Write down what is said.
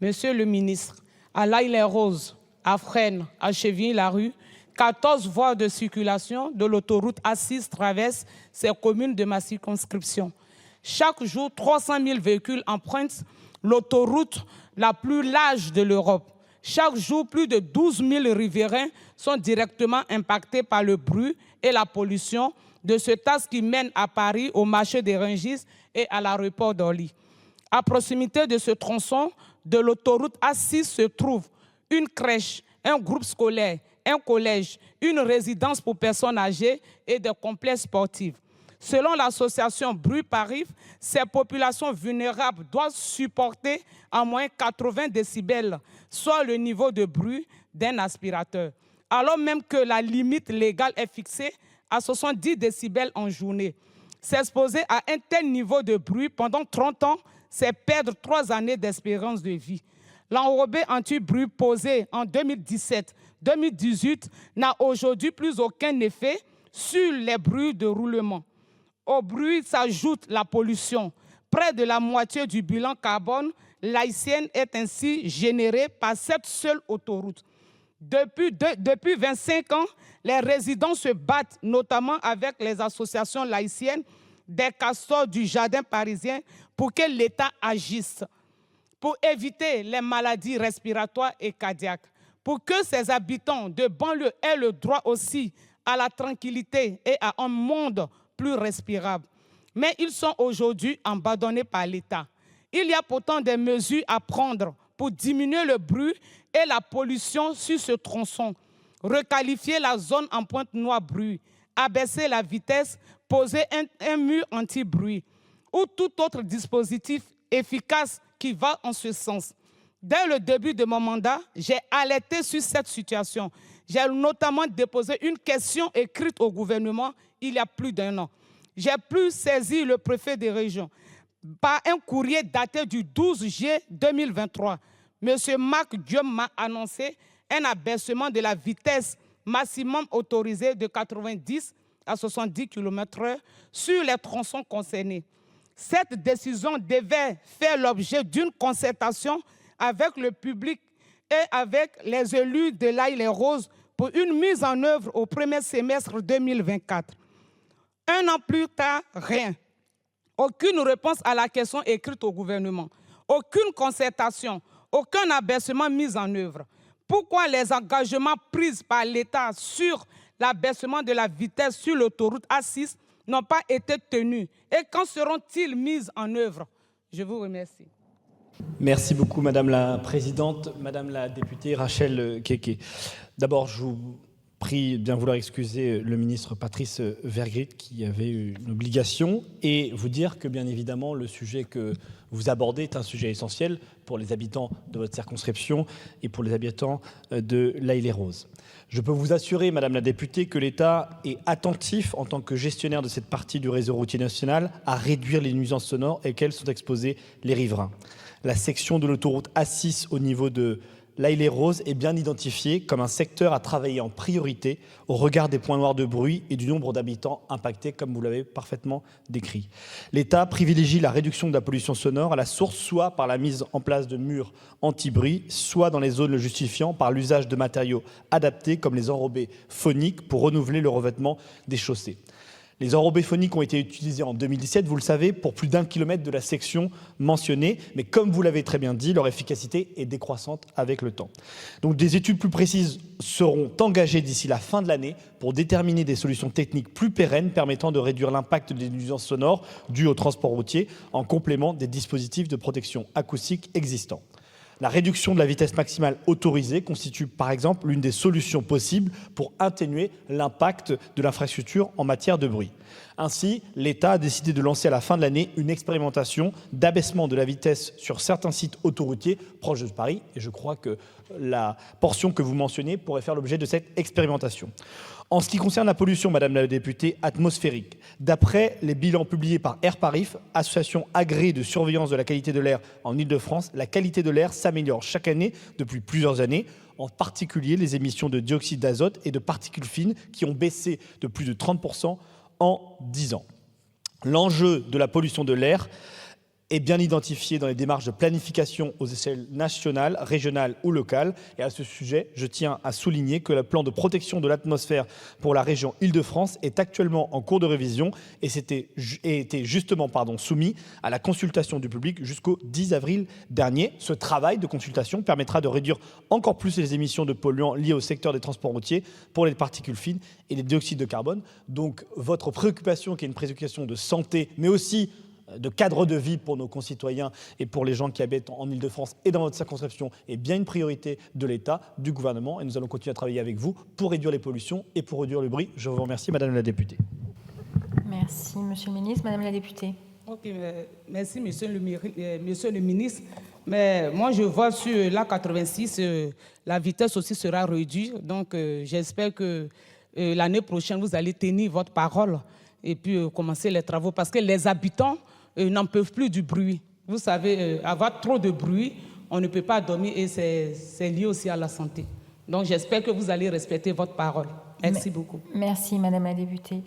Monsieur le ministre, à L'Haÿ-les-Roses, à Fresnes, à Chevilly-la-Rue, 14 voies de circulation de l'autoroute A6 traversent ces communes de ma circonscription. Chaque jour, 300 000 véhicules empruntent l'autoroute la plus large de l'Europe. Chaque jour, plus de 12 000 riverains sont directement impactés par le bruit et la pollution de ce axe qui mène à Paris, au marché des Rungis et à l'aéroport d'Orly. À proximité de ce tronçon de l'autoroute A6 se trouve une crèche, un groupe scolaire, un collège, une résidence pour personnes âgées et des complexes sportifs. Selon l'association Bruit Paris, ces populations vulnérables doivent supporter en moyenne 80 décibels, soit le niveau de bruit d'un aspirateur, alors même que la limite légale est fixée à 70 décibels en journée. S'exposer à un tel niveau de bruit pendant 30 ans, c'est perdre 3 années d'espérance de vie. L'enrobé anti-bruit posé en 2017-2018 n'a aujourd'hui plus aucun effet sur les bruits de roulement. Au bruit s'ajoute la pollution. Près de la moitié du bilan carbone l'haïtienne est ainsi généré par cette seule autoroute. Depuis 25 ans, les résidents se battent, notamment avec les associations laïciennes des castors du jardin parisien, pour que l'État agisse, pour éviter les maladies respiratoires et cardiaques, pour que ces habitants de banlieue aient le droit aussi à la tranquillité et à un monde plus respirable. Mais ils sont aujourd'hui abandonnés par l'État. Il y a pourtant des mesures à prendre pour diminuer le bruit et la pollution sur ce tronçon. Requalifier la zone en pointe noire bruit, abaisser la vitesse, poser un mur anti-bruit ou tout autre dispositif efficace qui va en ce sens. Dès le début de mon mandat, j'ai alerté sur cette situation. J'ai notamment déposé une question écrite au gouvernement il y a plus d'1 an. J'ai pu saisir le préfet des régions par un courrier daté du 12 juillet 2023. M. Marc Diom m'a annoncé un abaissement de la vitesse maximum autorisée de 90 à 70 km/h sur les tronçons concernés. Cette décision devait faire l'objet d'une concertation avec le public et avec les élus de L'Haÿ-les-Roses pour une mise en œuvre au premier semestre 2024. 1 an plus tard, rien. Aucune réponse à la question écrite au gouvernement. Aucune concertation, aucun abaissement mis en œuvre. Pourquoi les engagements pris par l'État sur l'abaissement de la vitesse sur l'autoroute A6 n'ont pas été tenus? Et quand seront-ils mis en œuvre? Je vous remercie. Merci beaucoup, Madame la Présidente. Madame la députée Rachel Keke. D'abord, je vous prie de bien vouloir excuser le ministre Patrice Vergrit qui avait une obligation et vous dire que, bien évidemment, le sujet que vous abordez est un sujet essentiel pour les habitants de votre circonscription et pour les habitants de L'Haÿ-les-Roses. Je peux vous assurer, Madame la députée, que l'État est attentif, en tant que gestionnaire de cette partie du réseau routier national, à réduire les nuisances sonores auxquelles sont exposés les riverains. La section de l'autoroute A6 au niveau de L'Haÿ-les-Roses est bien identifiée comme un secteur à travailler en priorité au regard des points noirs de bruit et du nombre d'habitants impactés, comme vous l'avez parfaitement décrit. L'État privilégie la réduction de la pollution sonore à la source, soit par la mise en place de murs anti-bruit, soit dans les zones le justifiant par l'usage de matériaux adaptés comme les enrobés phoniques pour renouveler le revêtement des chaussées. Les enrobés phoniques ont été utilisés en 2017, vous le savez, pour plus d'1 kilomètre de la section mentionnée. Mais comme vous l'avez très bien dit, leur efficacité est décroissante avec le temps. Donc des études plus précises seront engagées d'ici la fin de l'année pour déterminer des solutions techniques plus pérennes permettant de réduire l'impact des nuisances sonores dues au transport routier en complément des dispositifs de protection acoustique existants. La réduction de la vitesse maximale autorisée constitue par exemple l'une des solutions possibles pour atténuer l'impact de l'infrastructure en matière de bruit. Ainsi, l'État a décidé de lancer à la fin de l'année une expérimentation d'abaissement de la vitesse sur certains sites autoroutiers proches de Paris. Et je crois que la portion que vous mentionnez pourrait faire l'objet de cette expérimentation. En ce qui concerne la pollution, Madame la députée, atmosphérique, d'après les bilans publiés par Air Paris, association agréée de surveillance de la qualité de l'air en Île-de-France, la qualité de l'air s'améliore chaque année depuis plusieurs années, en particulier les émissions de dioxyde d'azote et de particules fines qui ont baissé de plus de 30% en 10 ans. L'enjeu de la pollution de l'air est bien identifié dans les démarches de planification aux échelles nationales, régionales ou locales. Et à ce sujet, je tiens à souligner que le plan de protection de l'atmosphère pour la région Île-de-France est actuellement en cours de révision et était justement soumis à la consultation du public jusqu'au 10 avril dernier. Ce travail de consultation permettra de réduire encore plus les émissions de polluants liées au secteur des transports routiers pour les particules fines et les dioxydes de carbone. Donc votre préoccupation, qui est une préoccupation de santé, mais aussi de cadre de vie pour nos concitoyens et pour les gens qui habitent en Île-de-France et dans votre circonscription est bien une priorité de l'État, du gouvernement, et nous allons continuer à travailler avec vous pour réduire les pollutions et pour réduire le bruit. Je vous remercie, Madame la députée. Merci, Monsieur le ministre. Madame la députée. Ok, merci, monsieur le ministre. Mais moi, je vois sur l'A86, la vitesse aussi sera réduite. Donc, j'espère que l'année prochaine, vous allez tenir votre parole et puis commencer les travaux. Parce que les habitants n'en peuvent plus du bruit. Vous savez, avoir trop de bruit, on ne peut pas dormir et c'est lié aussi à la santé. Donc, j'espère que vous allez respecter votre parole. Merci beaucoup. Merci, Madame la députée.